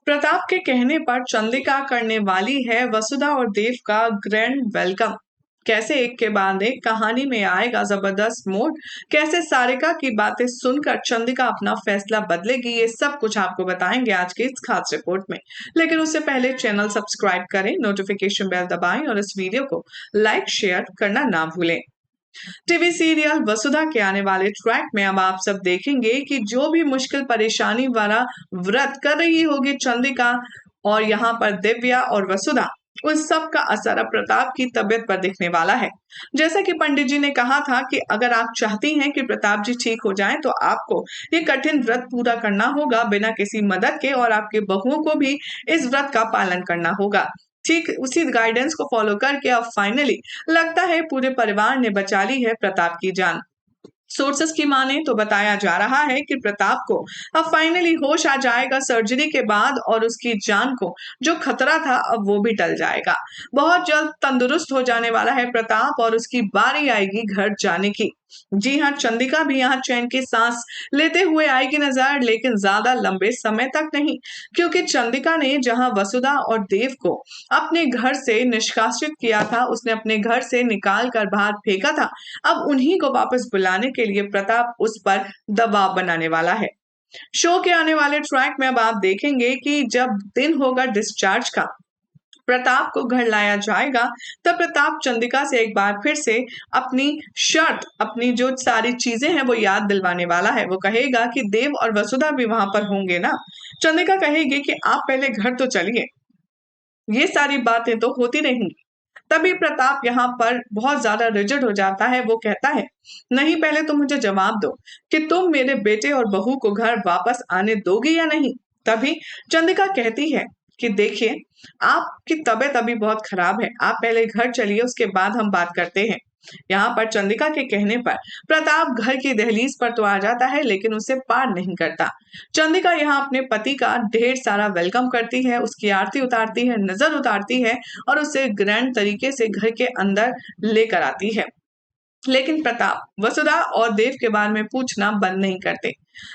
प्रताप के कहने पर चंद्रिका करने वाली है वसुधा और देव का ग्रैंड वेलकम। कैसे एक के बाद एक कहानी में आएगा जबरदस्त मोड़। कैसे सारिका की बातें सुनकर चंद्रिका अपना फैसला बदलेगी, ये सब कुछ आपको बताएंगे आज की इस खास रिपोर्ट में। लेकिन उससे पहले चैनल सब्सक्राइब करें, नोटिफिकेशन बेल दबाएं और इस वीडियो को लाइक शेयर करना ना भूलें। टीवी सीरियल वसुधा के आने वाले ट्रैक में अब आप सब देखेंगे कि जो भी मुश्किल परेशानी वाला व्रत कर रही होगी चंद्रिका और यहाँ पर दिव्या और वसुधा, उस सब का असर अब प्रताप की तबीयत पर दिखने वाला है। जैसा कि पंडित जी ने कहा था कि अगर आप चाहती हैं कि प्रताप जी ठीक हो जाएं तो आपको ये कठिन व्रत पूरा करना होगा बिना किसी मदद के, और आपके बहुओं को भी इस व्रत का पालन करना होगा। ठीक उसी गाइडेंस को फॉलो करके अब फाइनली लगता है पूरे परिवार ने बचा ली है प्रताप की जान। सोर्सेस की माने तो बताया जा रहा है कि प्रताप को अब फाइनली होश आ जाएगा सर्जरी के बाद, और उसकी जान को जो खतरा था अब वो भी टल जाएगा। बहुत जल्द तंदुरुस्त हो जाने वाला है प्रताप और उसकी बारी आएगी घर जाने की। जी हाँ, चंद्रिका भी यहाँ चैन की सांस लेते हुए आएगी नजर, लेकिन ज्यादा लंबे समय तक नहीं, क्योंकि चंद्रिका ने जहाँ वसुधा और देव को अपने घर से निष्कासित किया था, उसने अपने घर से निकाल कर बाहर फेंका था, अब उन्हीं को वापस बुलाने के लिए प्रताप उस पर दबाव बनाने वाला है। शो के आने वाले ट्रैक में अब आप देखेंगे कि जब दिन होगा डिस्चार्ज का, प्रताप को घर लाया जाएगा, तब प्रताप चंद्रिका से एक बार फिर से अपनी शर्त, अपनी जो सारी चीजें हैं वो याद दिलवाने वाला है। वो कहेगा कि देव और वसुधा भी वहां पर होंगे ना। चंद्रिका कहेगी कि आप पहले घर तो चलिए, ये सारी बातें तो होती रहेंगी। तभी प्रताप यहाँ पर बहुत ज्यादा रिजिड हो जाता है। वो कहता है, नहीं, पहले तो मुझे जवाब दो कि तुम मेरे बेटे और बहू को घर वापस आने दोगी या नहीं। तभी चंद्रिका कहती है कि देखिए, आपकी तबीयत अभी बहुत खराब है, आप पहले घर चलिए, उसके बाद हम बात करते हैं। यहाँ पर चंद्रिका के कहने पर प्रताप घर की दहलीज पर तो आ जाता है, लेकिन उसे पार नहीं करता। चंद्रिका यहाँ अपने पति का ढेर सारा वेलकम करती है, उसकी आरती उतारती है, नजर उतारती है और उसे ग्रैंड तरीके से घर के अंदर लेकर आती है। लेकिन प्रताप वसुधा और देव के बारे में पूछना बंद नहीं करते।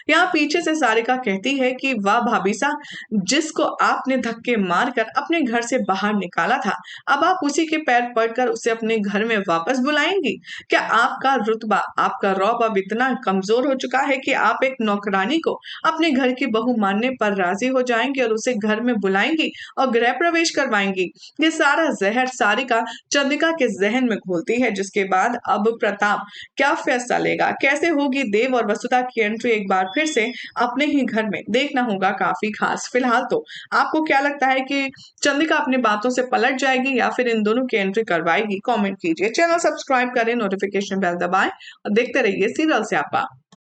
यहाँ पीछे से सारिका कहती है कि वाह भाभी सा, जिसको आपने धक्के मारकर अपने घर से बाहर निकाला था, अब आप उसी के पैर पड़कर उसे अपने घर में वापस बुलाएंगी। क्या आपका रुतबा, आपका रौब अब इतना कमजोर हो चुका है कि आप एक नौकरानी को अपने घर की बहू मानने पर राजी हो जाएंगी और उसे घर में बुलाएंगी और गृह प्रवेश करवाएंगी। ये सारा जहर सारिका चंद्रिका के जहन में घोलती है, जिसके बाद अब प्रताप क्या फैसला लेगा, कैसे होगी देव और वसुधा की एंट्री एक बार फिर से अपने ही घर में, देखना होगा काफी खास। फिलहाल तो आपको क्या लगता है कि चंद्रिका अपनी बातों से पलट जाएगी या फिर इन दोनों की एंट्री करवाएगी? कमेंट कीजिए, चैनल सब्सक्राइब करें, नोटिफिकेशन बेल दबाएं और देखते रहिए सीरियल स्यापा।